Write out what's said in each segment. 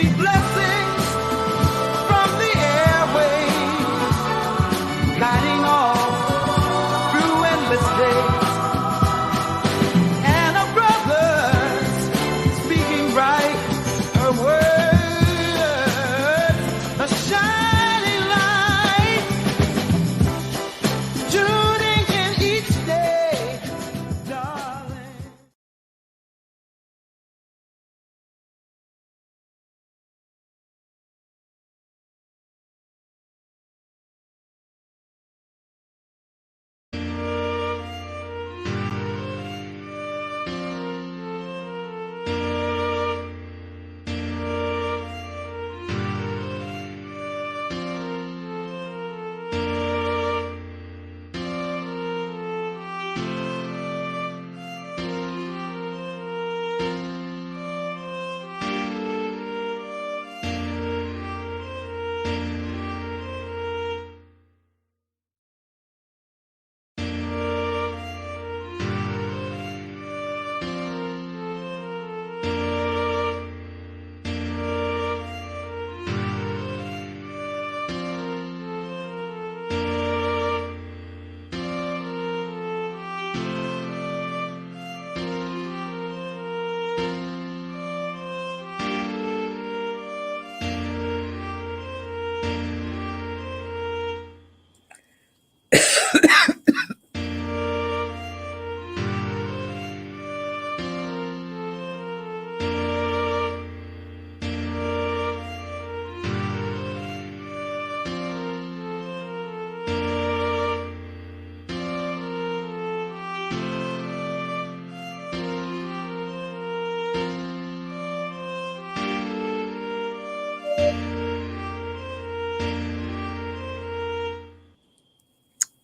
sweet blessings from the airways, guiding all through endless days. And a brother's speaking right, her words, a shining light, tuning in each day, darling.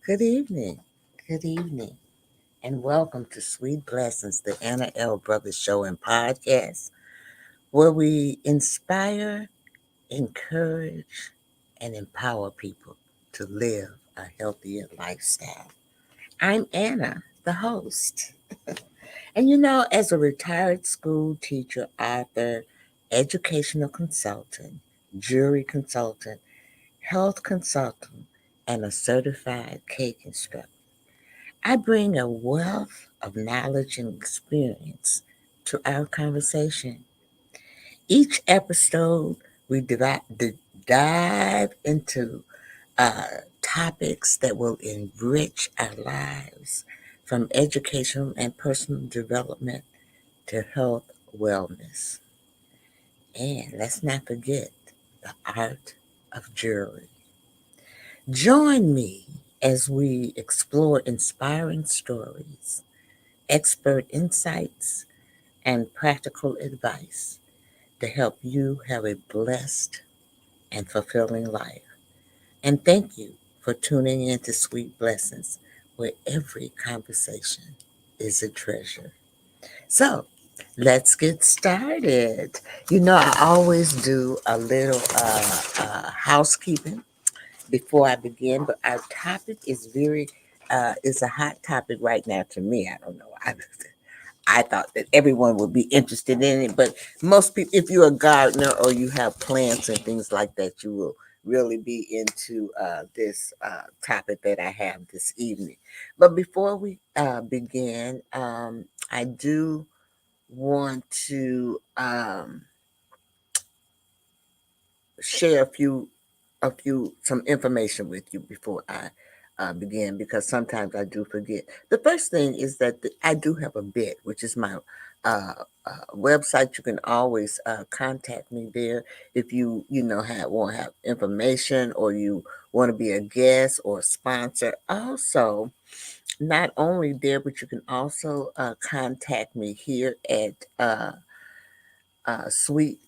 Good evening. Good evening. And welcome to Sweet Blessings, the Anna L. Brothers Show and Podcast, where we inspire, encourage, and empower people to live a healthier lifestyle. I'm Anna, the host. And as a retired school teacher, author, educational consultant, jury consultant, health consultant, and a certified cake instructor, I bring a wealth of knowledge and experience to our conversation. Each episode, we dive into topics that will enrich our lives, from education and personal development to health wellness. And let's not forget the art of jewelry. Join me as we explore inspiring stories, expert insights, and practical advice to help you have a blessed and fulfilling life. And thank you for tuning in to Sweet Blessings, where every conversation is a treasure. So, let's get started. I always do a little housekeeping before I begin, but our topic is a hot topic right now to me. I don't know. I thought that everyone would be interested in it, but most people, if you're a gardener or you have plants and things like that, you will really be into this topic that I have this evening. But before we begin, I do want to share some information with you before I begin, because sometimes I do forget. The first thing is that I do have a bit, which is my website. You can always contact me there if want to have information, or you want to be a guest or a sponsor. Also, not only there, but you can also contact me here at Sweet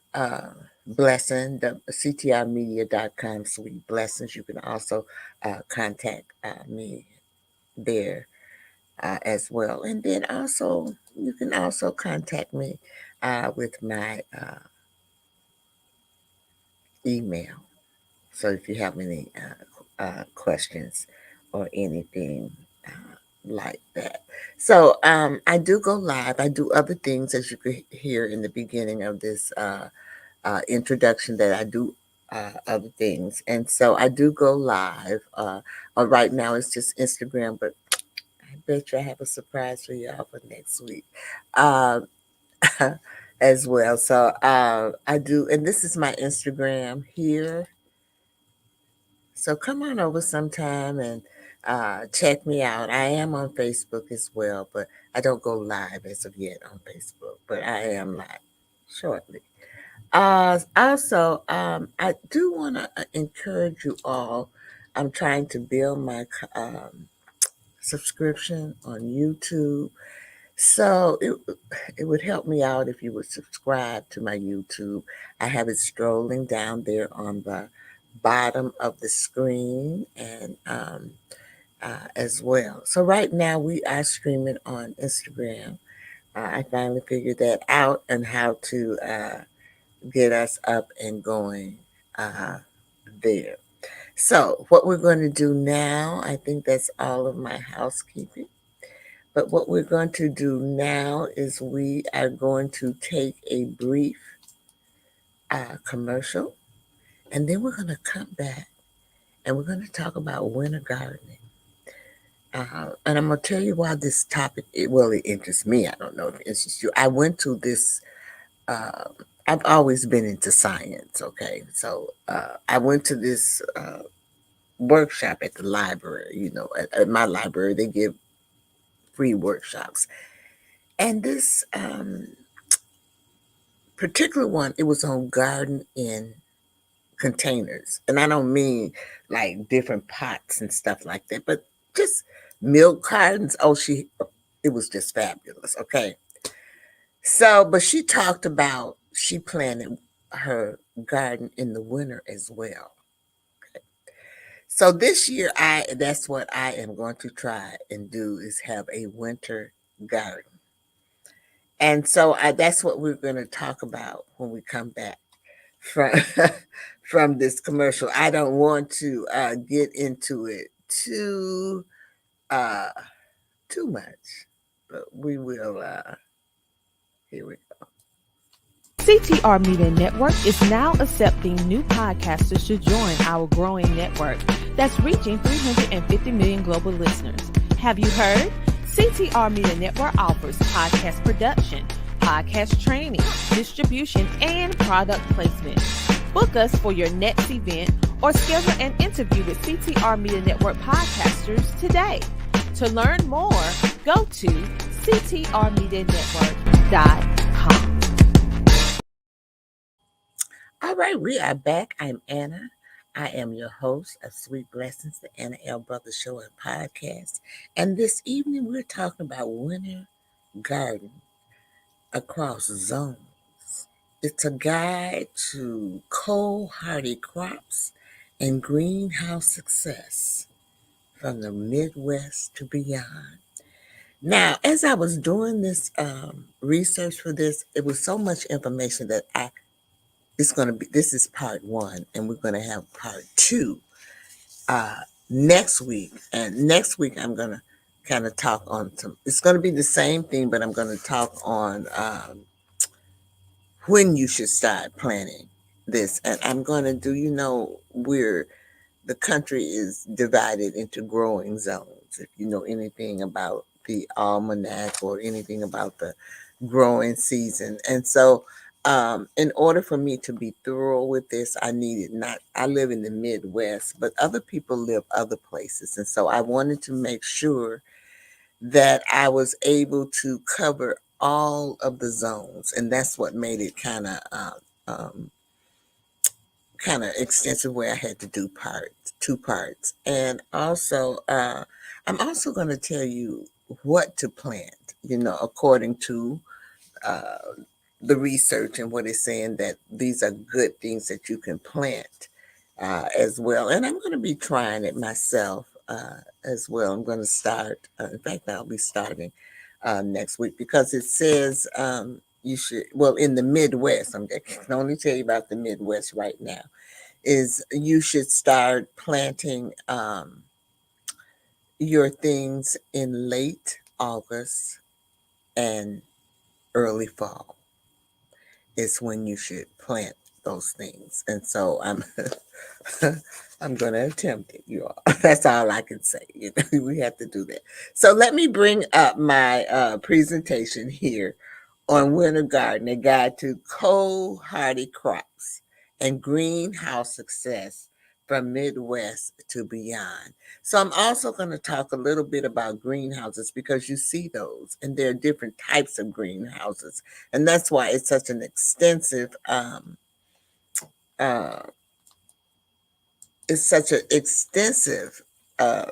Blessing, the ctrmedia.com, Sweet Blessings. You can also contact me there as well. And then also, you can also contact me with my email. So if you have any questions or anything like that. So I do go live. I do other things, as you could hear in the beginning of this introduction that I do other things. And so I do go live. Right now it's just Instagram, but I bet you I have a surprise for y'all for next week uh, as well. So I do, and this is my Instagram here. So come on over sometime and check me out. I am on Facebook as well, but I don't go live as of yet on Facebook, but I am live shortly. Also, I do want to encourage you all. I'm trying to build my subscription on YouTube. So it would help me out if you would subscribe to my YouTube. I have it strolling down there on the bottom of the screen and as well. So right now we are streaming on Instagram. I finally figured that out and how to get us up and going uh, there. So what we're going to do now, I think that's all of my housekeeping. But what we're going to do now is we are going to take a brief commercial, and then we're going to come back and we're going to talk about winter gardening. And I'm going to tell you why this topic, it interests me. I don't know if it interests you. I went to this, uh, I've always been into science, okay? So I went to this workshop at the library. At my library, they give free workshops. And this particular one, it was on garden in containers. And I don't mean like different pots and stuff like that, but just milk cartons. It was just fabulous. Okay. So, but she talked about she planted her garden in the winter as well. So this year, that's what I am going to try and do is have a winter garden. And so that's what we're going to talk about when we come back from from this commercial. I don't want to get into it uh, too much, but we will. Here we go. CTR Media Network is now accepting new podcasters to join our growing network that's reaching 350 million global listeners. Have you heard? CTR Media Network offers podcast production, podcast training, distribution, and product placement. Book us for your next event or schedule an interview with CTR Media Network podcasters today. To learn more, go to ctrmedianetwork.com. All right, we are back. I'm Anna. I am your host of Sweet Blessings, the Anna L. Brothers Show and Podcast. And this evening, we're talking about winter garden across zones. It's a guide to cold hardy crops and greenhouse success from the Midwest to beyond. Now, as I was doing this research for this, it was so much information that this is part one, and we're going to have part two uh, next week. And next week, I'm going to kind of talk on it's going to be the same thing, but I'm going to talk on when you should start planning this. And I'm going to do, the country is divided into growing zones. If you know anything about the almanac or anything about the growing season. And so, in order for me to be thorough with this, I live in the Midwest, but other people live other places. And so I wanted to make sure that I was able to cover all of the zones. And that's what made it um, kind of extensive where I had to do two parts. And also, I'm also going to tell you what to plant, according to uh, the research and what it's saying that these are good things that you can plant as well. And I'm going to be trying it myself as well. I'm going to start, in fact, I'll be starting next week because it says you should, well, in the Midwest, I can only tell you about the Midwest right now, is you should start planting your things in late August and early fall is when you should plant those things. And so I'm I'm going to attempt it, you all. That's all I can say. You know, we have to do that. So let me bring up my presentation here on Winter Garden, a guide to cold hardy crops and greenhouse success from Midwest to beyond. So I'm also going to talk a little bit about greenhouses because you see those, and there are different types of greenhouses, and that's why it's such an extensive uh, it's such an extensive uh,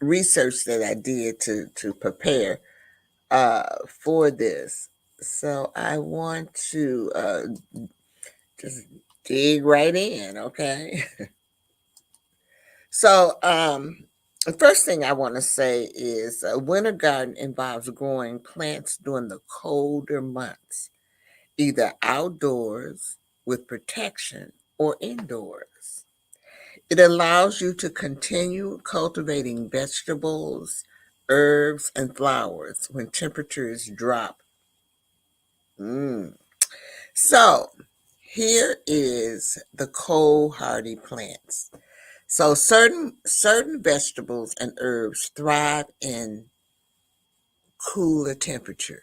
research that I did to prepare for this. So I want to just dig right in, okay? So the first thing I want to say is a winter garden involves growing plants during the colder months, either outdoors with protection or indoors. It allows you to continue cultivating vegetables, herbs, and flowers when temperatures drop. Mm. So, here is the cold hardy plants. So certain vegetables and herbs thrive in cooler temperature.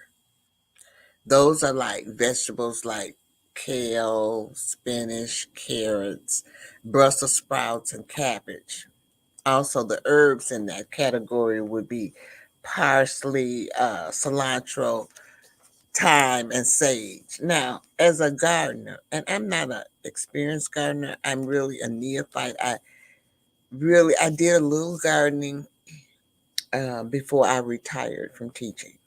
Those are like vegetables like kale, spinach, carrots, Brussels sprouts, and cabbage. Also, the herbs in that category would be parsley, cilantro, thyme, and sage. Now, as a gardener, and I'm not an experienced gardener, I'm really a neophyte. I did a little gardening before I retired from teaching,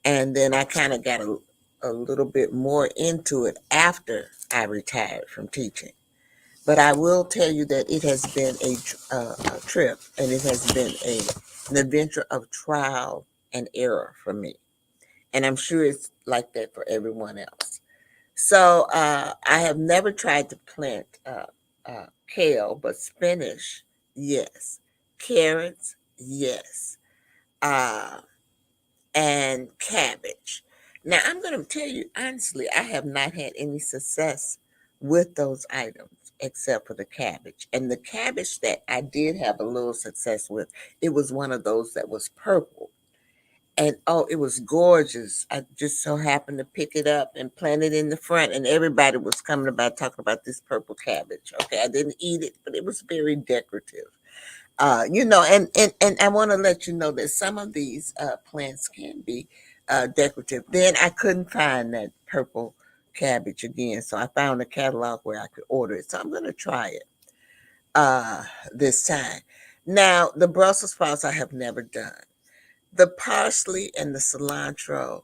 and then I kind of got a little bit more into it after I retired from teaching. But I will tell you that it has been a trip, and it has been an adventure of trial and error for me. And I'm sure it's like that for everyone else. So I have never tried to plant kale, but spinach, yes. Carrots, yes. Uh, and cabbage. Now, I'm going to tell you honestly, I have not had any success with those items except for the cabbage. And the cabbage that I did have a little success with, it was one of those that was purple. And oh, it was gorgeous. I just so happened to pick it up and plant it in the front, and everybody was coming about talking about this purple cabbage. Okay, I didn't eat it, but it was very decorative. And I want to let you know that some of these plants can be decorative. Then I couldn't find that purple cabbage again, so I found a catalog where I could order it. So I'm going to try it uh, this time. Now, the Brussels sprouts I have never done. The parsley and the cilantro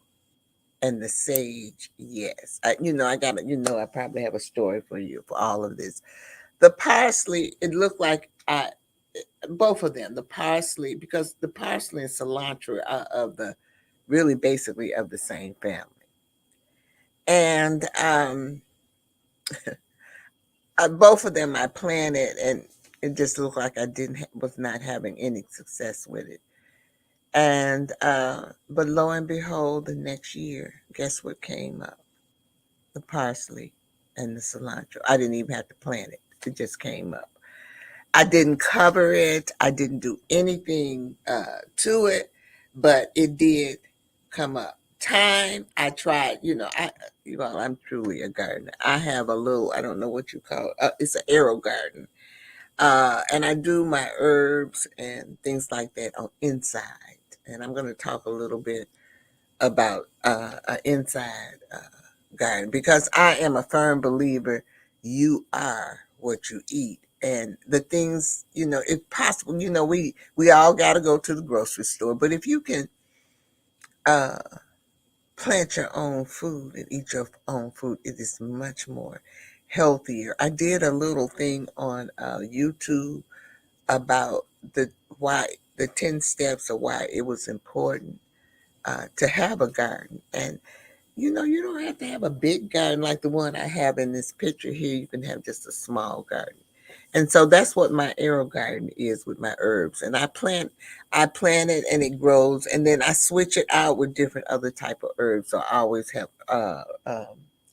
and the sage, yes. I probably have a story for you for all of this. The parsley, it looked like both of them, the parsley, because the parsley and cilantro are of the really basically of the same family. And both of them I planted, and it just looked like I didn't was not having any success with it. And but lo and behold, the next year, guess what came up? The parsley and the cilantro. I didn't even have to plant it; it just came up. I didn't cover it. I didn't do anything to it, but it did come up. Time I tried, I'm truly a gardener. I have a little, I don't know what you call it. It's an arrow garden. And I do my herbs and things like that on inside. And I'm going to talk a little bit about inside garden because I am a firm believer you are what you eat. And the things, if possible, we all got to go to the grocery store. But if you can uh, plant your own food and eat your own food, it is much more healthier. I did a little thing on YouTube about the 10 steps of why it was important to have a garden. And you don't have to have a big garden like the one I have in this picture here. You can have just a small garden. And so that's what my arrow garden is with my herbs. And I plant it and it grows, and then I switch it out with different other type of herbs. So I always have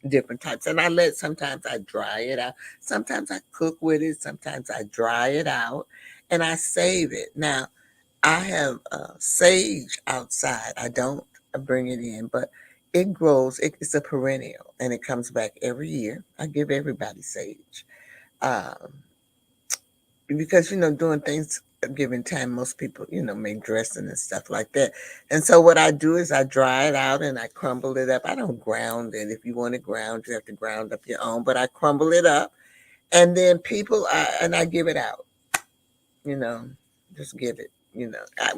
different types. And sometimes I dry it out. Sometimes I cook with it. Sometimes I dry it out and I save it. Now, I have sage outside. I don't bring it in, but it grows. It's a perennial and it comes back every year. I give everybody sage. Um, because doing things a given time, most people make dressing and stuff like that. And so what I do is I dry it out and I crumble it up. I don't ground it. If you want it ground, you have to ground up your own, but I crumble it up and then I give it out, you know, just give it.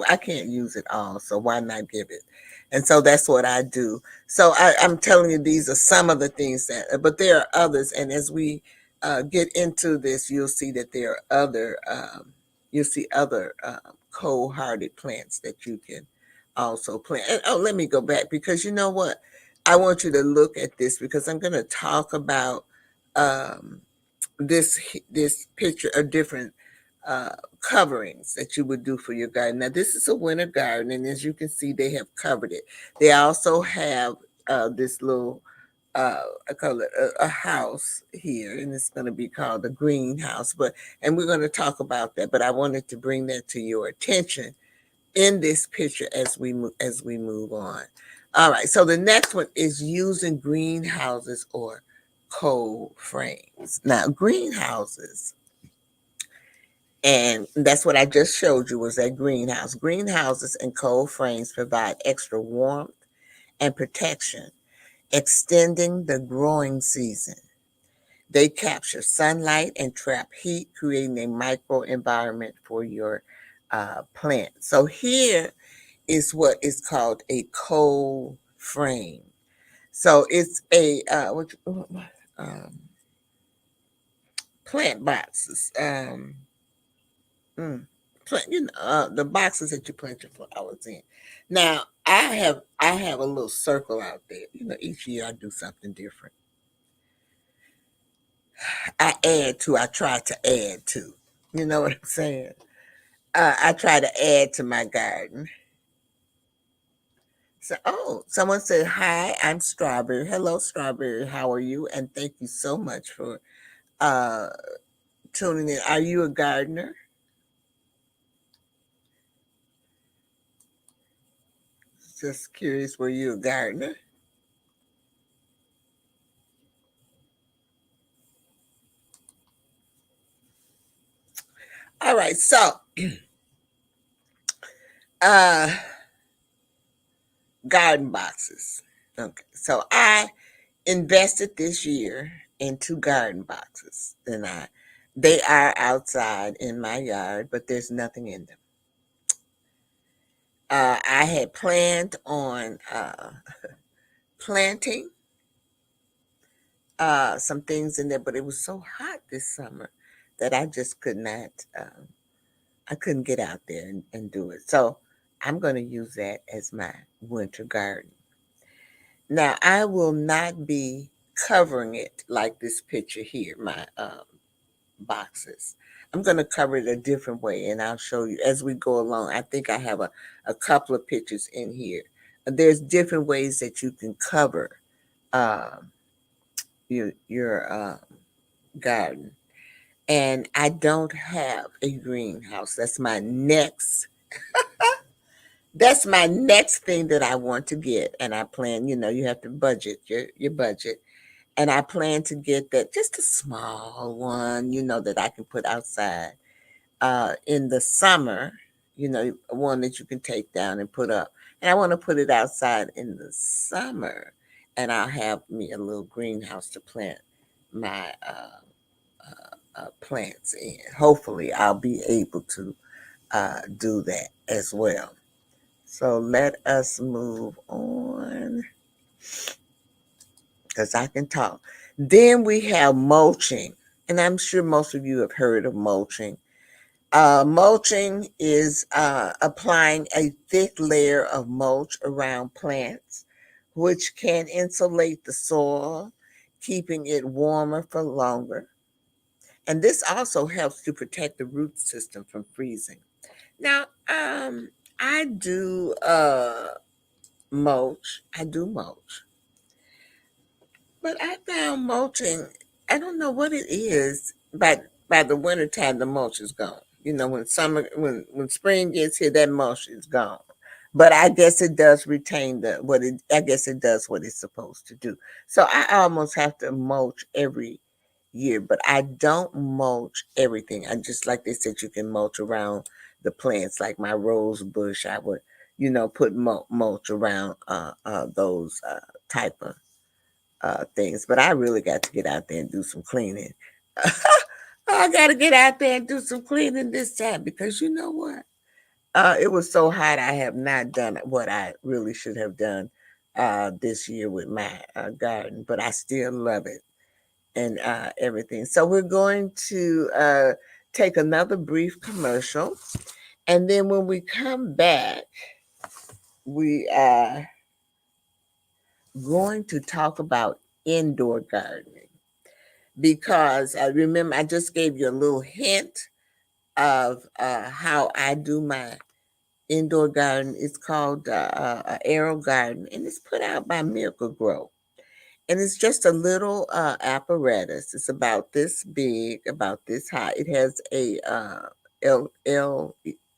I can't use it all, so why not give it? And so that's what I do. So I'm telling you, these are some of the things but there are others. And as we get into this, you'll see that there are you'll see other cold-hearted plants that you can also plant. And let me go back because you know what? I want you to look at this because I'm going to talk about um, this picture of different uh, coverings that you would do for your garden. Now, this is a winter garden, and as you can see, they have covered it. They also have this little, I call it a house here, and it's going to be called a greenhouse. And we're going to talk about that. But I wanted to bring that to your attention in this picture as we move on. All right. So the next one is using greenhouses or cold frames. Now, greenhouses, and that's what I just showed you was that greenhouse. Greenhouses and cold frames provide extra warmth and protection, extending the growing season. They capture sunlight and trap heat, creating a microenvironment for your plant. So here is what is called a cold frame. So it's a plant boxes. Mm, the boxes that you plant your flowers in. Now I have a little circle out there. Each year I do something different. I try to add to. You know what I'm saying? I try to add to my garden. So, someone said, "Hi, I'm Strawberry. Hello, Strawberry. How are you? And thank you so much for uh, tuning in. Are you a gardener? Just curious, were you a gardener? All right, so uh, garden boxes. Okay, so I invested this year in two garden boxes, and they are outside in my yard, but there's nothing in them. I had planned on planting some things in there, but it was so hot this summer that I just could not. I couldn't get out there and do it. So I'm going to use that as my winter garden. Now I will not be covering it like this picture here, my boxes. I'm going to cover it a different way, and I'll show you as we go along. I think I have a couple of pictures in here. There's different ways that you can cover um, your garden. And I don't have a greenhouse. That's my next thing that I want to get. And I plan, you have to budget your budget. And I plan to get that just a small one, that I can put outside in the summer, one that you can take down and put up. And I want to put it outside in the summer. And I'll have me a little greenhouse to plant my plants in. Hopefully, I'll be able to do that as well. So let us move on because I can talk. Then we have mulching, and I'm sure most of you have heard of mulching. Mulching is applying a thick layer of mulch around plants, which can insulate the soil, keeping it warmer for longer. And this also helps to protect the root system from freezing. Now, I do mulch. I do mulch, But I found mulching, I don't know what it is, by the winter time the mulch is gone. When spring gets here, that mulch is gone. But I guess it does retain the what it I guess it does what it's supposed to do. So I almost have to mulch every year, but I don't mulch everything. I just like they said you can mulch around the plants like my rose bush. I would, put mulch around those type of things. But I really got to get out there and do some cleaning. I got to get out there and do some cleaning this time because you know what? It was so hot. I have not done what I really should have done this year with my garden, but I still love it and everything. So we're going to take another brief commercial, and then when we come back, we are going to talk about indoor gardening because I remember I just gave you a little hint of how I do my indoor garden. It's called Arrow Garden, and it's put out by Miracle Grow. And it's just a little apparatus. It's about this big, about this high. It has a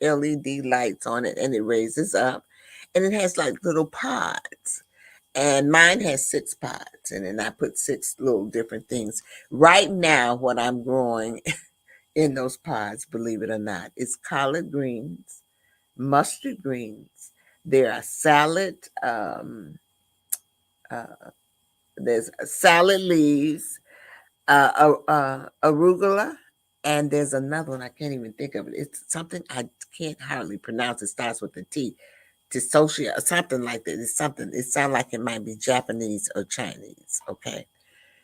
LED lights on it, and it raises up, and it has like little pods. And mine has 6 pods, and then I put 6 little different things. Right now, what I'm growing in those pods, believe it or not, is collard greens, mustard greens. There are uh, there's salad leaves, arugula, and there's another one I can't even think of it. It's something I can't hardly pronounce. It starts with a T, Tisocia or something like that. It's something. It sounds like it might be Japanese or Chinese. Okay,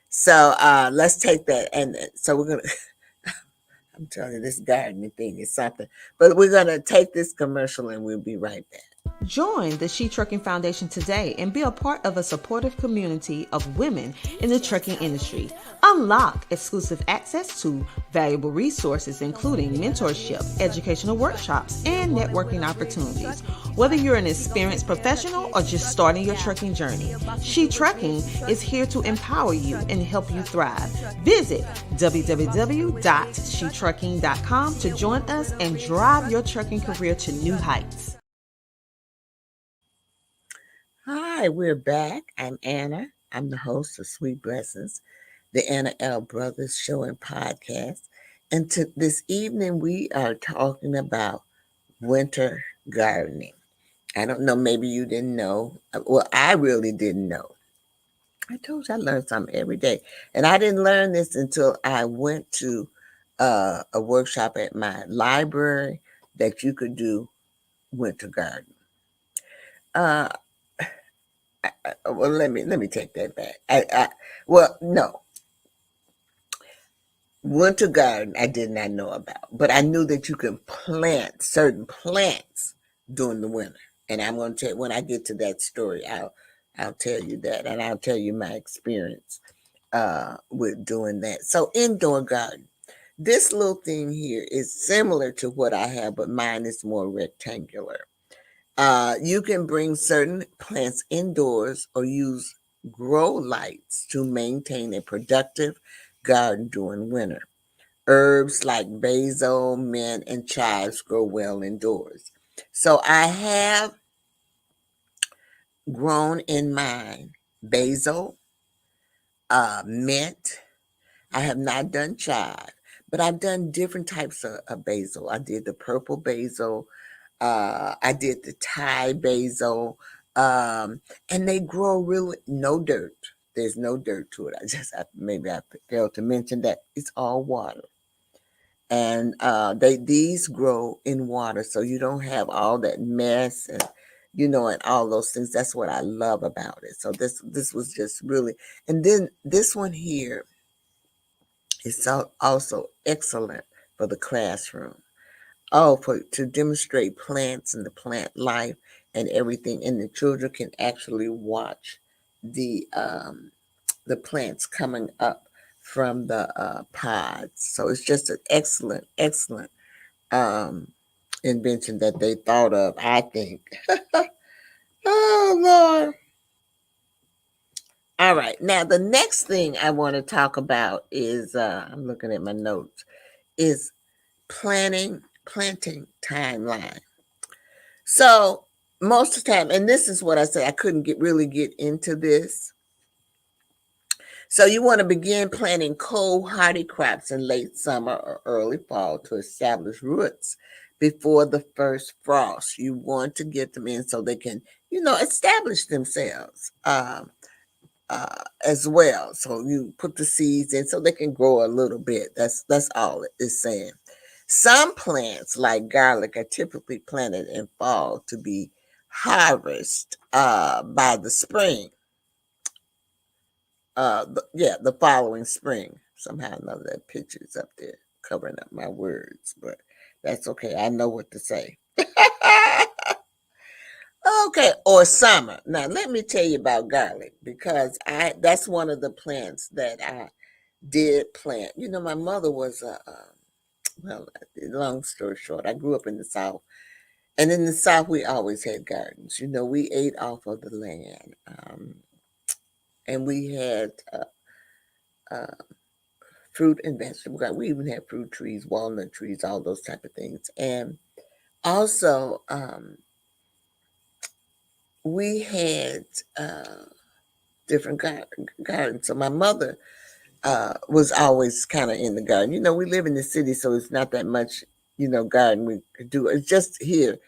so let's take that, and so we're gonna. I'm telling you, this gardening thing is something. But we're gonna take this commercial, and we'll be right back. Join the She Trucking Foundation today and be a part of a supportive community of women in the trucking industry. Unlock exclusive access to valuable resources, including mentorship, educational workshops, and networking opportunities. Whether you're an experienced professional or just starting your trucking journey, She Trucking is here to empower you and help you thrive. Visit www.shetrucking.com to join us and drive your trucking career to new heights. Hi, we're back. I'm Anna. I'm the host of Sweet Blessings, the Anna L. Brothers Show and Podcast. And this evening, we are talking about winter gardening. I don't know, maybe you didn't know. Well, I really didn't know. I told you I learned something every day. And I didn't learn this until I went to a workshop at my library that you could do winter garden. Uh, well, let me take that back. Well, no, winter garden I did not know about, but I knew that you can plant certain plants during the winter. And I'm going to tell when I get to that story, I'll tell you that, and I'll tell you my experience with doing that. So indoor garden. This little thing here is similar to what I have, but mine is more rectangular. You can bring certain plants indoors or use grow lights to maintain a productive garden during winter. Herbs like basil, mint, and chives grow well indoors. So I have grown in mine basil, mint. I have not done chive, but I've done different types of basil. I did the purple basil. I did the Thai basil, and they grow really no dirt. There's no dirt to it. Maybe I failed to mention that it's all water, and these grow in water, so you don't have all that mess and and all those things. That's what I love about it. So this was just really, and then this one here is also excellent for the classroom. Oh, for to demonstrate plants and the plant life and everything, and the children can actually watch the plants coming up from the pods. So it's just an excellent um, invention that they thought of. I think. Oh Lord. All right. Now, the next thing I want to talk about is I'm looking at my notes is planting timeline. So most of the time, and this is what I say, I couldn't get into this. So you want to begin planting cold, hardy crops in late summer or early fall to establish roots before the first frost. You want to get them in so they can, establish themselves as well. So you put the seeds in so they can grow a little bit. That's all it is saying. Some plants, like garlic, are typically planted in fall to be harvested by the spring. The following spring. Somehow or another, that picture's up there covering up my words, but that's okay. I know what to say. Okay, or summer. Now, let me tell you about garlic because that's one of the plants that I did plant. My mother was well, long story short, I grew up in the South. And in the South, we always had gardens. We ate off of the land. And we had uh, fruit and vegetable garden. We even had fruit trees, walnut trees, all those type of things. And also, we had different gardens. So my mother was always kind of in the garden. We live in the city, so it's not that much, garden we could do. It's just here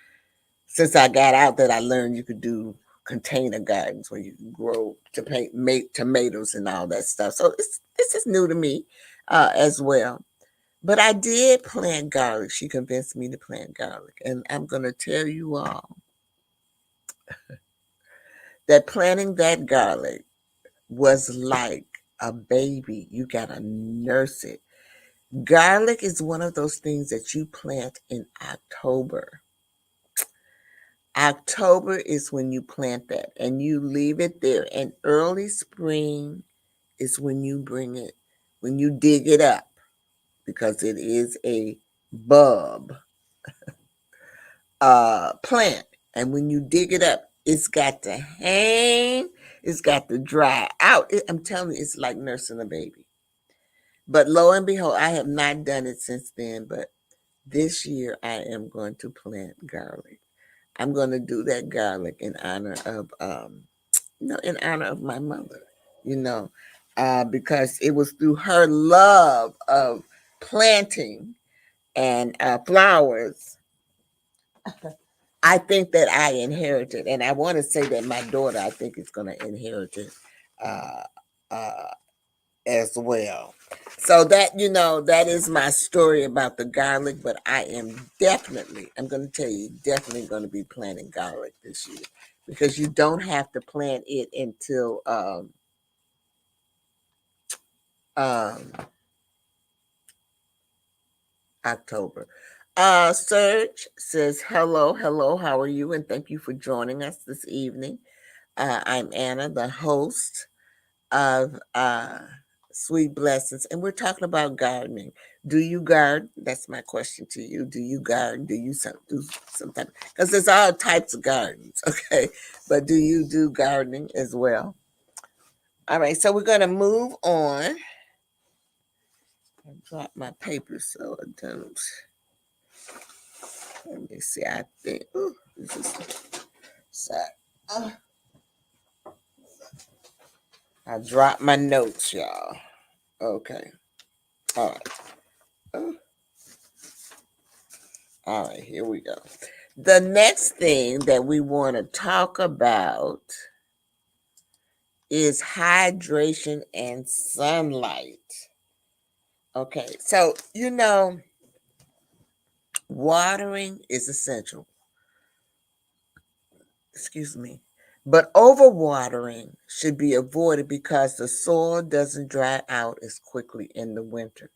since I got out that I learned you could do container gardens where you can grow to make tomatoes and all that stuff. So this is new to me as well. But I did plant garlic. She convinced me to plant garlic. And I'm going to tell you all that planting that garlic was like a baby. You got to nurse it. Garlic is one of those things that you plant in October. October is when you plant that and you leave it there. And early spring is when you when you dig it up because it is a bulb plant. And when you dig it up, it's got to hang, it's got to dry out. I'm telling you, it's like nursing a baby. But lo and behold, I have not done it since then. But this year, I am going to plant garlic. I'm going to do that garlic in honor of, in honor of my mother, you know, because it was through her love of planting and flowers. I think that I inherited, and I want to say that my daughter, I think, is going to inherit it uh, uh, as well. So that is my story about the garlic. But I'm going to tell you, definitely going to be planting garlic this year because you don't have to plant it until um, October. Serge says, hello, hello, how are you? And thank you for joining us this evening. I'm Anna, the host of Sweet Blessings, and we're talking about gardening. Do you garden? That's my question to you. Do you garden? Do you do sometimes? Because there's all types of gardens, okay? But do you do gardening as well? All right, so we're going to move on. I dropped my paper so I don't. Let me see. I think. Ooh, this is sad. I dropped my notes, y'all. Okay. All right. Oh, all right. Here we go. The next thing that we want to talk about is hydration and sunlight. Okay. So, watering is essential. Excuse me. But overwatering should be avoided because the soil doesn't dry out as quickly in the winter.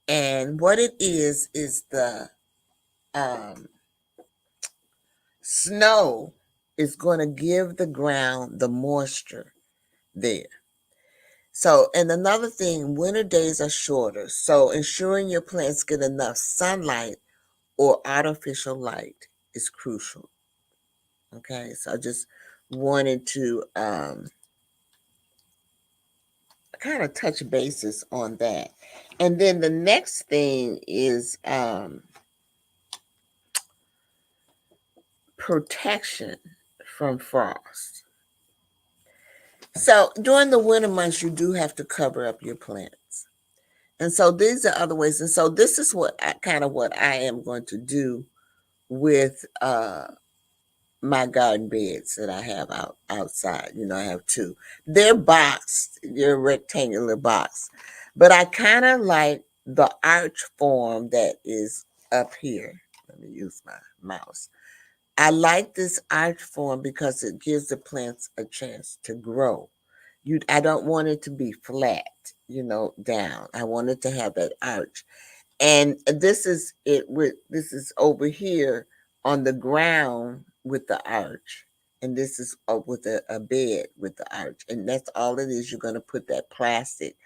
And what it is the um, snow is going to give the ground the moisture there. So, and another thing, winter days are shorter. So, ensuring your plants get enough sunlight or artificial light is crucial. Okay, so I just wanted to kind of touch bases on that. And then the next thing is protection from frost. So during the winter months, you do have to cover up your plants. And so these are other ways. And so this is what I am going to do with my garden beds that I have outside. I have two. They're boxed, they're rectangular box. But I kind of like the arch form that is up here. Let me use my mouse. I like this arch form because it gives the plants a chance to grow. I don't want it to be flat, down. I want it to have that arch. And this is over here on the ground with the arch. And this is with a bed with the arch. And that's all it is. You're going to put that plastic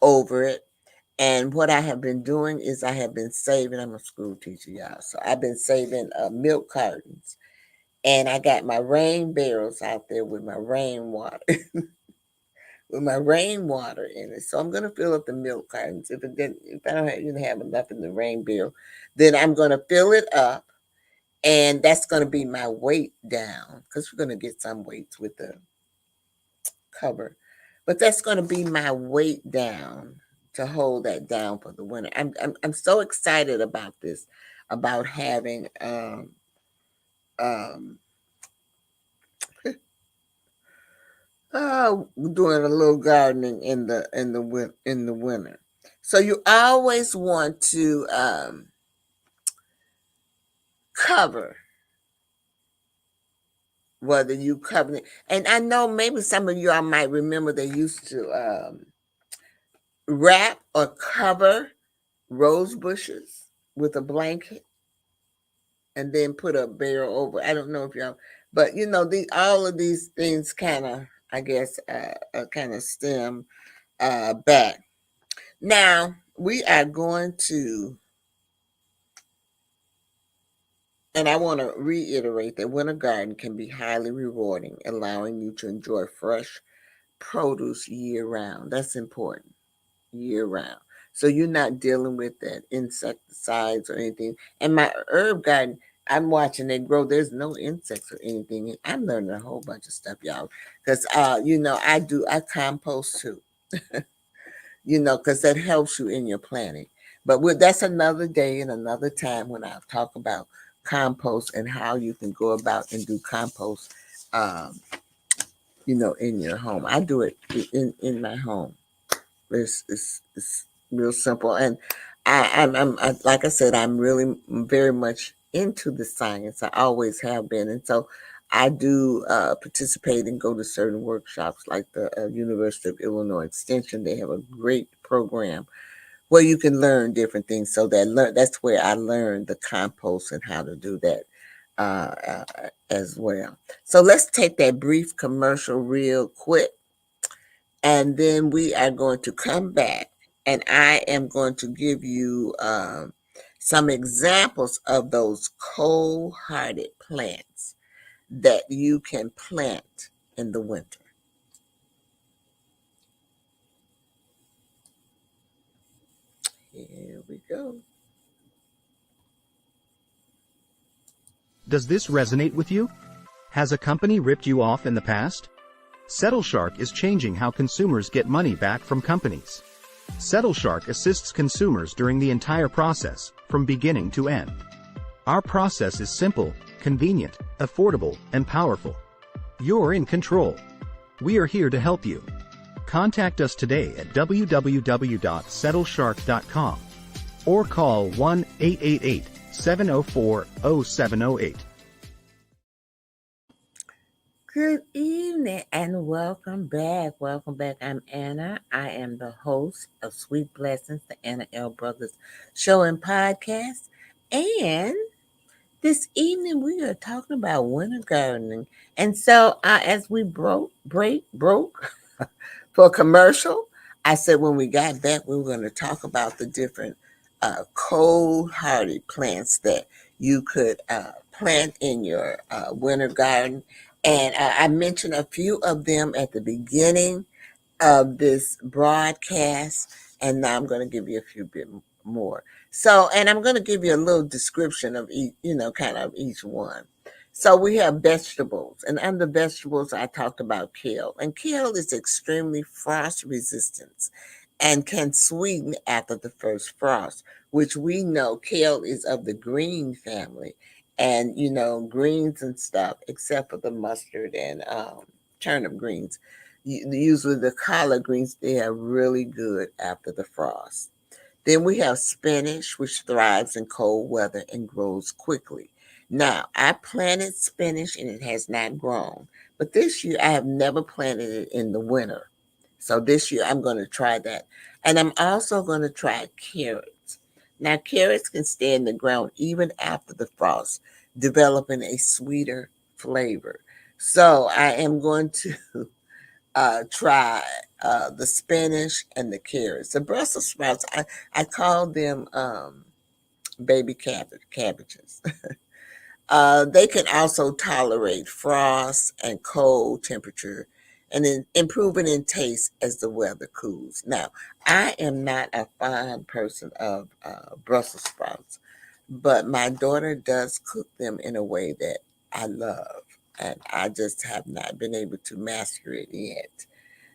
over it. And what I have been doing is I have been saving. I'm a school teacher, y'all. So I've been saving milk cartons. And I got my rain barrels out there with my rainwater. With my rainwater in it. So I'm going to fill up the milk cartons. If I don't have enough in the rain barrel, then I'm going to fill it up, and that's going to be my weight down, because we're going to get some weights with the cover. But that's going to be my weight down to hold that down for the winter. I'm so excited about this, about having doing a little gardening in the winter. So you always want to cover, whether you cover it. And I know maybe some of y'all might remember they used to wrap or cover rose bushes with a blanket and then put a barrel over. I don't know if y'all, but all of these things kind of, I guess, kind of stem back. Now, we are going to, and I want to reiterate that winter garden can be highly rewarding, allowing you to enjoy fresh produce year round. That's important, year round. So you're not dealing with that insecticides or anything. And my herb garden, I'm watching it grow. There's no insects or anything. I'm learning a whole bunch of stuff, y'all. Because, I compost too. Because that helps you in your planning. But that's another day and another time when I'll talk about compost and how you can go about and do compost, in your home. I do it in my home. It's real simple. And like I said, I'm really very much into the science. I always have been. And so I do participate and go to certain workshops like the University of Illinois Extension. They have a great program where you can learn different things. So that's where I learned the compost and how to do that as well. So let's take that brief commercial real quick. And then we are going to come back, and I am going to give you some examples of those cold-hearted plants that you can plant in the winter. Here we go. Does this resonate with you? Has a company ripped you off in the past? SettleShark is changing how consumers get money back from companies. SettleShark assists consumers during the entire process, from beginning to end. Our process is simple, convenient, affordable, and powerful. You're in control. We are here to help you. Contact us today at www.settleshark.com or call 1-888-704-0708. Good evening and welcome back. Welcome back. I'm Anna. I am the host of Sweet Blessings, the Anna L. Brothers show and podcast. And this evening we are talking about winter gardening. And so as we broke for a commercial, I said when we got back we were going to talk about the different cold-hardy plants that you could plant in your winter garden. And I mentioned a few of them at the beginning of this broadcast, and now I'm going to give you a few bit more. So, and I'm going to give you a little description of each, kind of each one. So we have vegetables, and under vegetables, I talked about kale, and kale is extremely frost resistant and can sweeten after the first frost, which we know kale is of the green family, and greens and stuff, except for the mustard and turnip greens. Usually the collard greens, they are really good after the frost. Then we have spinach, which thrives in cold weather and grows quickly. Now, I planted spinach and it has not grown, but this year I have never planted it in the winter. So this year I'm going to try that. And I'm also going to try carrots. Now, carrots can stay in the ground even after the frost, developing a sweeter flavor. So I am going to try the spinach and the carrots. The Brussels sprouts, I call them baby cabbages. They can also tolerate frost and cold temperature and then improving in taste as the weather cools. Now, I am not a fond person of Brussels sprouts, but my daughter does cook them in a way that I love, and I just have not been able to master it yet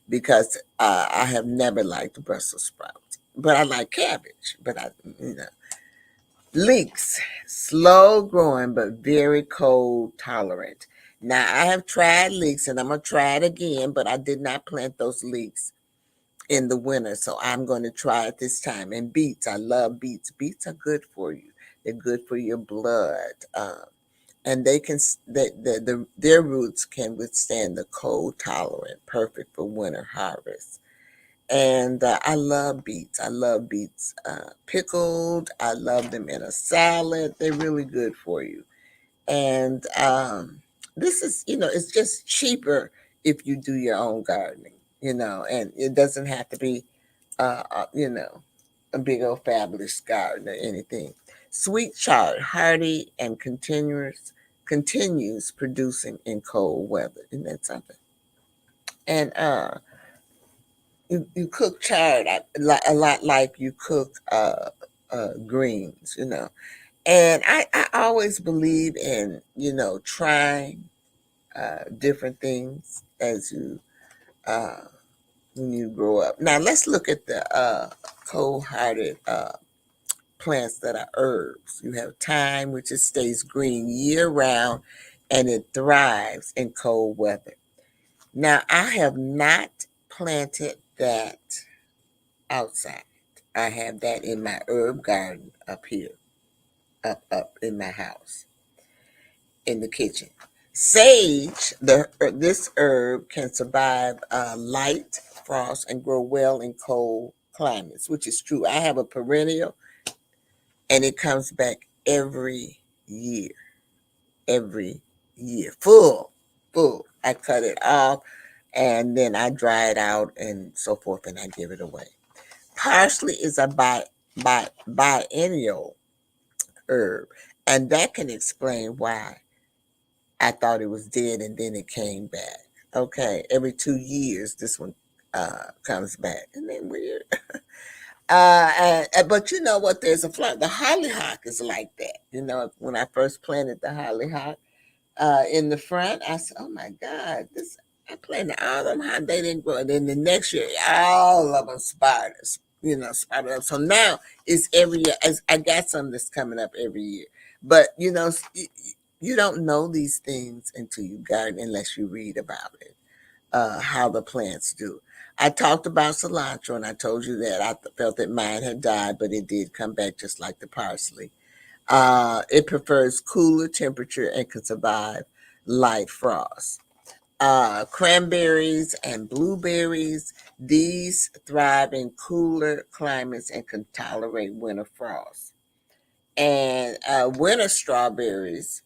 because I have never liked Brussels sprouts. But I like cabbage. But leeks, slow growing but very cold tolerant. Now I have tried leeks and I'm gonna try it again, but I did not plant those leeks in the winter, so I'm going to try it this time. And beets, I love beets. Beets are good for you. They're good for your blood. And they can their roots can withstand the cold tolerant, perfect for winter harvest. And I love beets. I love beets pickled. I love them in a salad. They're really good for you. And this is, it's just cheaper if you do your own gardening, and it doesn't have to be, a big old fabulous garden or anything. Sweet chard, hardy and continues producing in cold weather. Isn't that something? And you cook chard a lot like you cook greens, And I always believe in, trying different things as you uh, when you grow up. Now let's look at the cold-hearted plants that are herbs. You have thyme, which it stays green year round, and it thrives in cold weather. Now I have not planted that outside. I have that in my herb garden up here, up in my house, in the kitchen. Sage, this herb can survive light frost and grow well in cold climates, which is true. I have a perennial, and it comes back year, every year, full. I cut it off, and then I dry it out and so forth, and I give it away. Parsley is a biennial herb, and that can explain why I thought it was dead and then it came back. Okay, every 2 years this one comes back. Isn't that weird? But you know what? There's a flower. The hollyhock is like that. When I first planted the hollyhock in the front, I said, "Oh my God, this." I planted all them hot. They didn't grow. And then the next year, all of them spiders. Sprouted up. So now it's every year. I got some that's coming up every year. But you don't know these things until you garden unless you read about it, how the plants do. I talked about cilantro and I told you that I felt that mine had died, but it did come back just like the parsley. It prefers cooler temperature and can survive light frost. Cranberries and blueberries, these thrive in cooler climates and can tolerate winter frost. And winter strawberries,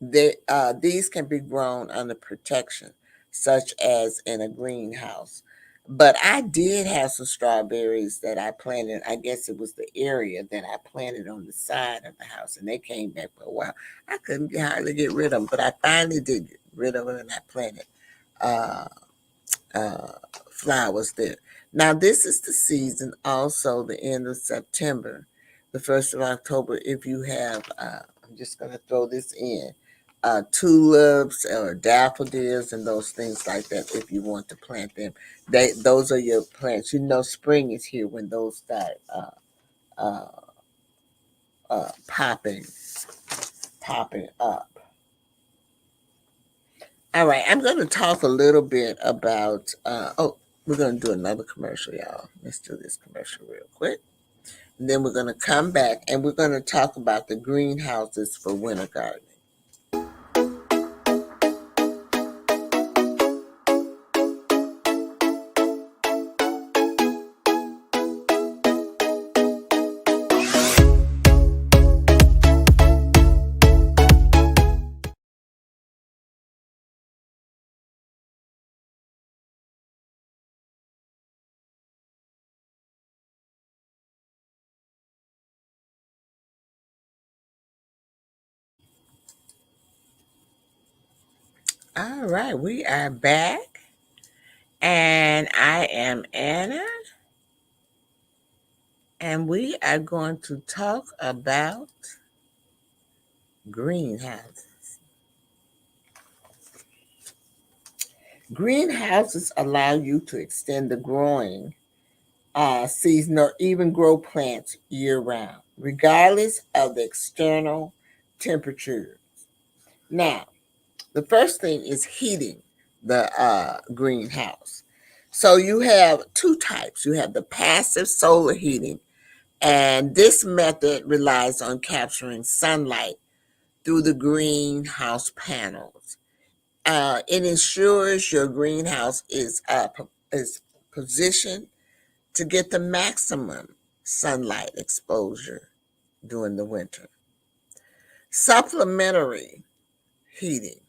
these can be grown under protection, such as in a greenhouse. But I did have some strawberries that I planted. I guess it was the area that I planted on the side of the house, and they came back for a while. I couldn't hardly get rid of them, but I finally did get rid of them, and I planted uh, uh, flowers there. Now, this is the season, also the end of September, the 1st of October. If you have, I'm just going to throw this in, tulips or daffodils and those things like that, if you want to plant them. Those are your plants. You know, spring is here when those start uh, popping up. All right, I'm going to talk a little bit about, we're going to do another commercial, y'all. Let's do this commercial real quick. And then we're going to come back and we're going to talk about the greenhouses for winter gardening. All right, we are back. And I am Anna. And we are going to talk about greenhouses. Greenhouses allow you to extend the growing season or even grow plants year round, regardless of the external temperature. Now, the first thing is heating the greenhouse. So you have two types. You have the passive solar heating, and this method relies on capturing sunlight through the greenhouse panels. It ensures your greenhouse is positioned to get the maximum sunlight exposure during the winter. Supplementary heating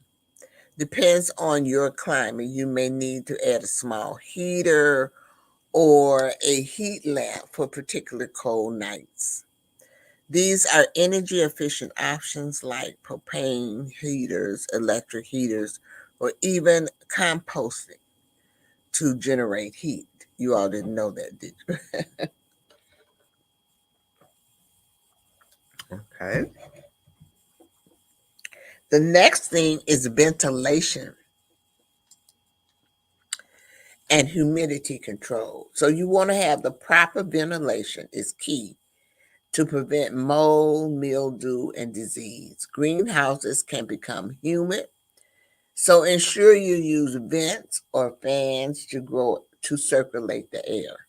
depends on your climate. You may need to add a small heater or a heat lamp for particular cold nights. These are energy efficient options like propane heaters, electric heaters, or even composting to generate heat. You all didn't know that, did you? Okay. The next thing is ventilation and humidity control. So you want to have the proper ventilation is key to prevent mold, mildew, and disease. Greenhouses can become humid, so ensure you use vents or fans to circulate the air.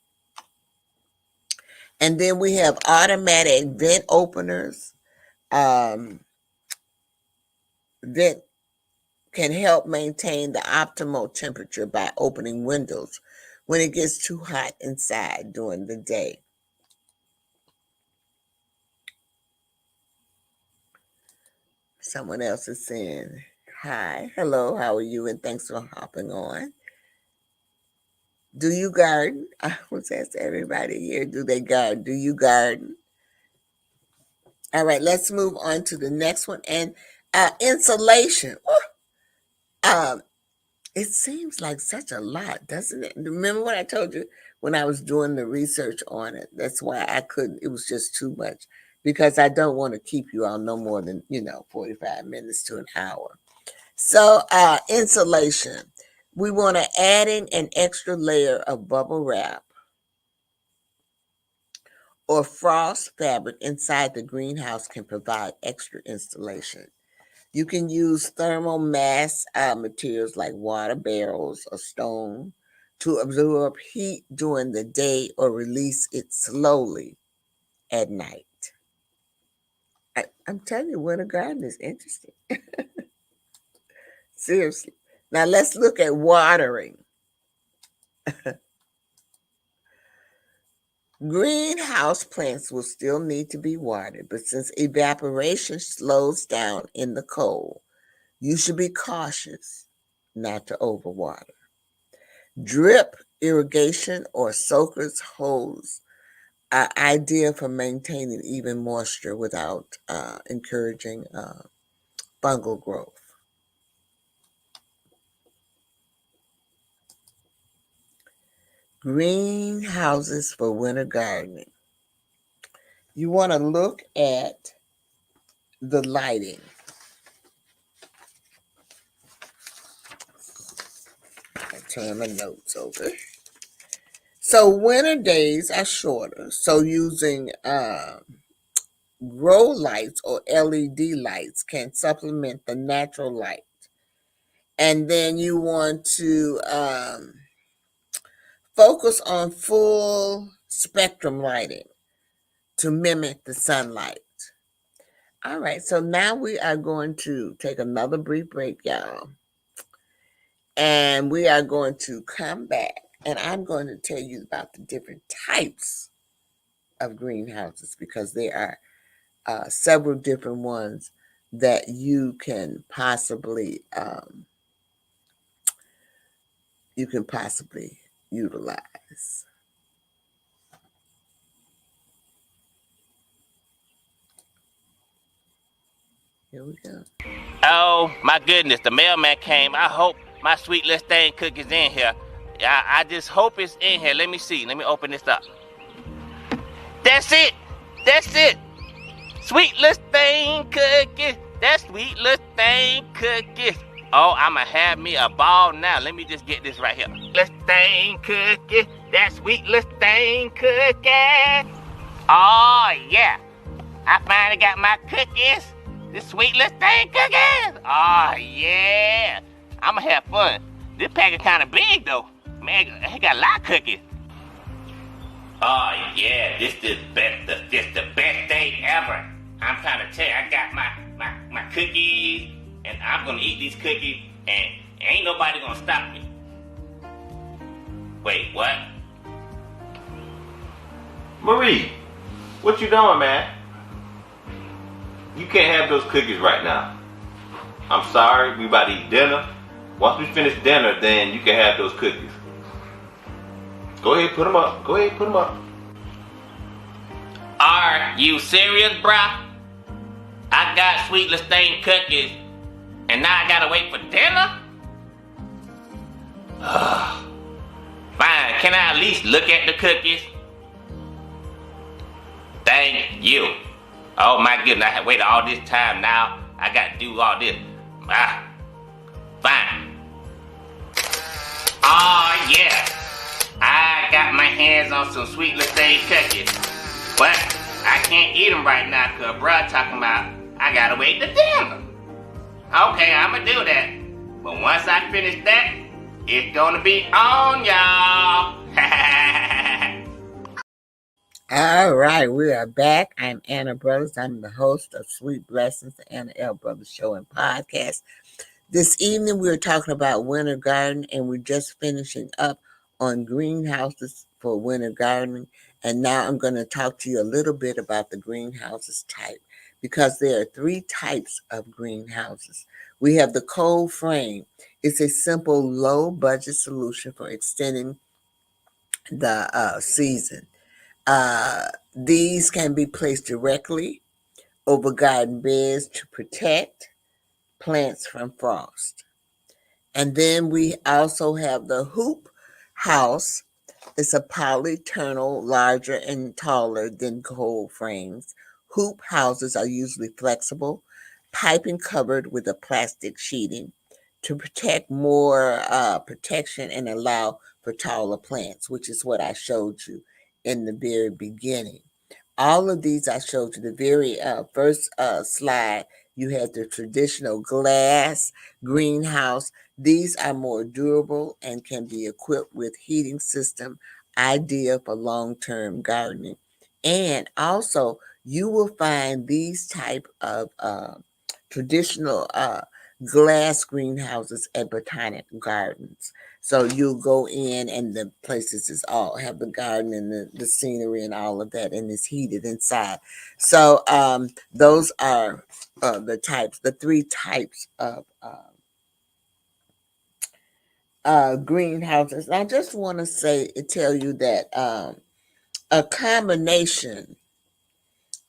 And then we have automatic vent openers. Um, vent can help maintain the optimal temperature by opening windows when it gets too hot inside during the day. Someone else is saying, hi, hello, how are you? And thanks for hopping on. Do you garden? I was asking everybody here, do they garden? Do you garden? All right, let's move on to the next one. And insulation. Um, it seems like such a lot, doesn't it? Remember what I told you when I was doing the research on it? That's why I couldn't, it was just too much because I don't want to keep you on no more than, 45 minutes to an hour. So, insulation. We want to adding an extra layer of bubble wrap or frost fabric inside the greenhouse can provide extra insulation. You can use thermal mass materials like water barrels or stone to absorb heat during the day or release it slowly at night. I'm telling you, winter garden is interesting. Seriously. Now let's look at watering. Greenhouse plants will still need to be watered, but since evaporation slows down in the cold, you should be cautious not to overwater. Drip irrigation or soaker's hose are ideal for maintaining even moisture without encouraging fungal growth. Greenhouses for winter gardening. You want to look at the lighting. I turn my notes over. So winter days are shorter. So using grow lights or LED lights can supplement the natural light. And then you want to focus on full spectrum lighting to mimic the sunlight. All right, so now we are going to take another brief break, y'all. And we are going to come back and I'm going to tell you about the different types of greenhouses because there are several different ones that you can possibly utilize. Here we go. Oh my goodness, the mailman came. I hope my sweet little thing cookie's in here. I just hope it's in here. Let me see. Let me open this up. That's it. That's it. Sweet little thing cookie. That sweet little thing cookie. Oh, I'ma have me a ball now. Let me just get this right here. Little thing cookie. That sweet little thing cookie. Oh yeah. I finally got my cookies. This sweet little thing cookies. Oh yeah. I'ma have fun. This package kinda big though. Man, it got a lot of cookies. Oh yeah, this the best day ever. I'm trying to tell you, I got my cookies, and I'm gonna eat these cookies, and ain't nobody gonna stop me. Wait, what? Marie, what you doing, man? You can't have those cookies right now. I'm sorry, we about to eat dinner. Once we finish dinner, then you can have those cookies. Go ahead, put them up. Go ahead, put them up. Are you serious, bruh? I got sweet Lestain cookies, and now I gotta wait for dinner? Fine, can I at least look at the cookies? Thank you. Oh my goodness, I have waited all this time now. I gotta do all this. Fine. Oh yeah. I got my hands on some sweet Lestain cookies. But I can't eat them right now because bruh talking about I gotta wait to dinner. Okay, I'ma do that. But once I finish that, it's gonna be on, y'all. All right, we are back. I'm Anna Brothers. I'm the host of Sweet Blessings, the Anna L. Brothers Show and Podcast. This evening, we're talking about winter garden, and we're just finishing up on greenhouses for winter gardening. And now I'm going to talk to you a little bit about the greenhouses type, because there are three types of greenhouses. We have the cold frame. It's a simple, low-budget solution for extending the season. These can be placed directly over garden beds to protect plants from frost. And then we also have the hoop house. It's a polytunnel, larger and taller than cold frames. Hoop houses are usually flexible, piping covered with a plastic sheeting to protect more protection and allow for taller plants, which is what I showed you in the very beginning. All of these I showed you. The very first slide, you had the traditional glass greenhouse. These are more durable and can be equipped with heating system, ideal for long-term gardening. And also, you will find these type of traditional glass greenhouses at botanic gardens. So you'll go in and the places is all have the garden and the scenery and all of that, and it's heated inside. So those are the three types of greenhouses. And I just want to tell you that a combination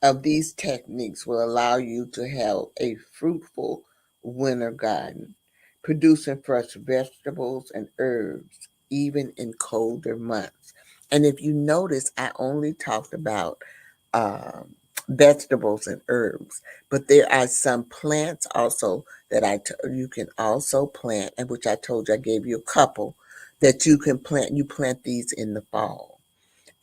of these techniques will allow you to have a fruitful winter garden, producing fresh vegetables and herbs even in colder months. And if you notice, I only talked about um, vegetables and herbs, but there are some plants also that you can also plant, and which I told you I gave you a couple that you can plant. You plant these in the fall.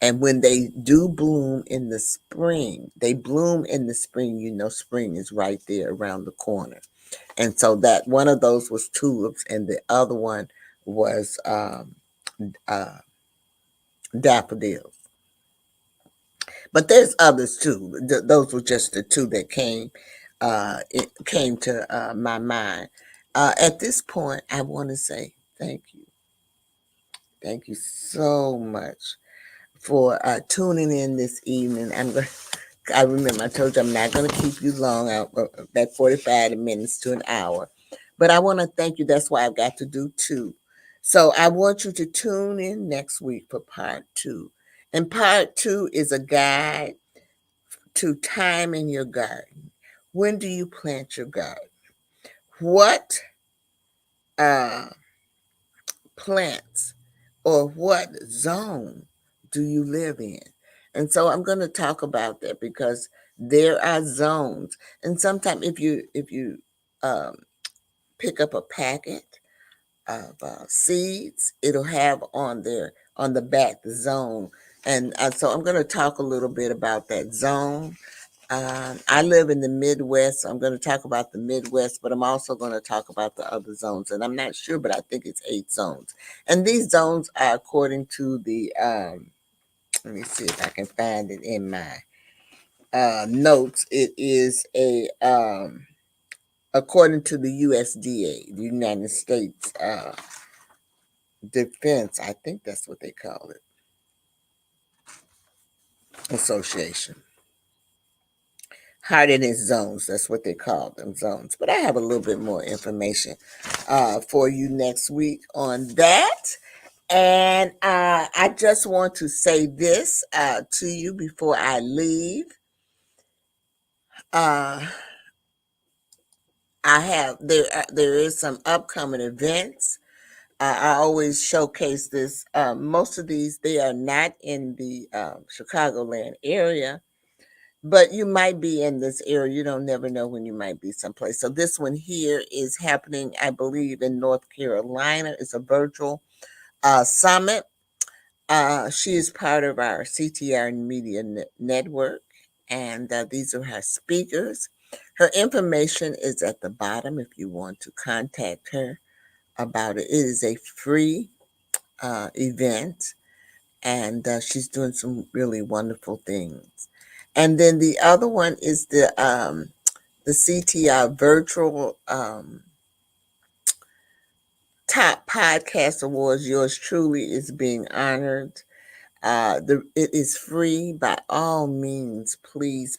And when they do bloom in the spring, they bloom in the spring, spring is right there around the corner. And so that one of those was tulips, and the other one was uh, daffodils. But there's others too. Those were just the two that it came to my mind. At this point, I want to say thank you. Thank you so much for tuning in this evening. I remember I told you I'm not going to keep you long, that 45 minutes to an hour. But I want to thank you. That's why I've got to do two. So I want you to tune in next week for part two. And part two is a guide to time in your garden. When do you plant your garden? What uh, plants or what zone do you live in? And so I'm going to talk about that because there are zones. And sometimes if you um, pick up a packet of seeds, it'll have on the back the zone. And so I'm going to talk a little bit about that zone. I live in the Midwest, so I'm going to talk about the Midwest, but I'm also going to talk about the other zones. And I'm not sure, but I think it's 8 zones. And these zones are according to let me see if I can find it in my notes. It is according to the USDA, the United States Defense, I think that's what they call it, Association. Hardiness zones. That's what they call them, zones. But I have a little bit more information for you next week on that. And I just want to say this to you before I leave. Uh, there is some upcoming events. I always showcase this. Most of these they are not in the Chicagoland area, but you might be in this area. You don't never know when you might be someplace. So this one here is happening, I believe, in North Carolina. It's a virtual summit. She is part of our CTR Media Network, and these are her speakers. Her information is at the bottom if you want to contact her about it. It is a free event, and she's doing some really wonderful things. And then the other one is the CTI Virtual Top Podcast Awards. Yours truly is being honored. It is free. By all means, please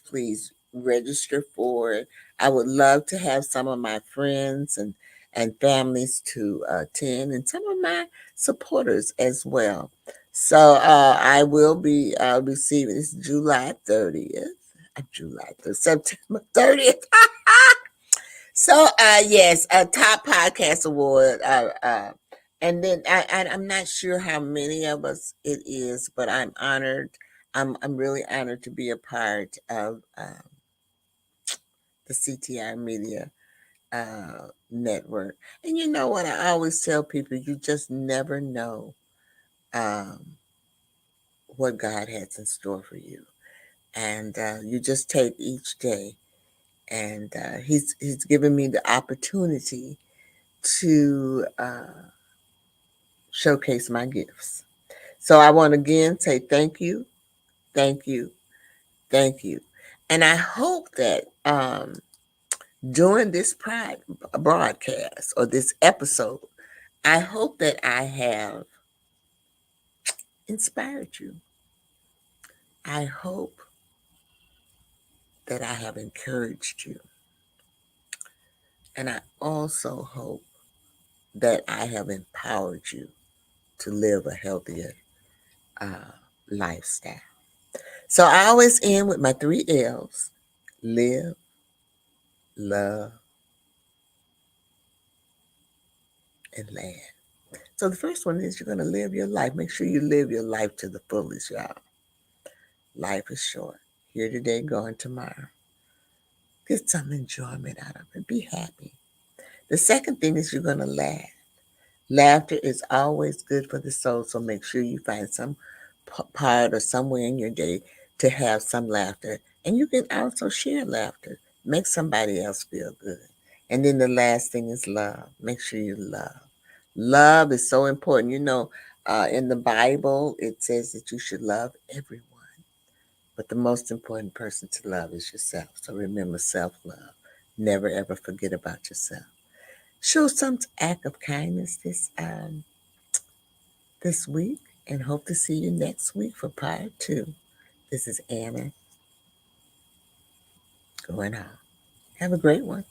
register for it. I would love to have some of my friends and families to attend, and some of my supporters as well. So I will be receiving this July 30th, September 30th. So yes, a top podcast award. And then I'm not sure how many of us it is, but I'm honored. I'm really honored to be a part of the CTI Media Network. And you know what? I always tell people, you just never know um, what God has in store for you, and you just take each day. And he's given me the opportunity to showcase my gifts. So I want to again say thank you, thank you, thank you. And I hope that during this broadcast or this episode, I hope that I have inspired you. I hope that I have encouraged you. And I also hope that I have empowered you to live a healthier uh, lifestyle. So I always end with my 3 L's: live, love, and laugh. So the first one is you're going to live your life. Make sure you live your life to the fullest, y'all. Life is short. Here today, gone tomorrow. Get some enjoyment out of it. Be happy. The second thing is you're going to laugh. Laughter is always good for the soul, so make sure you find some part or somewhere in your day to have some laughter. And you can also share laughter. Make somebody else feel good. And then the last thing is love. Make sure you love. Love is so important. In the Bible, it says that you should love everyone. But the most important person to love is yourself. So remember self-love. Never ever forget about yourself. Show some act of kindness this week, and hope to see you next week for part 2. This is Anna going on. Have a great one.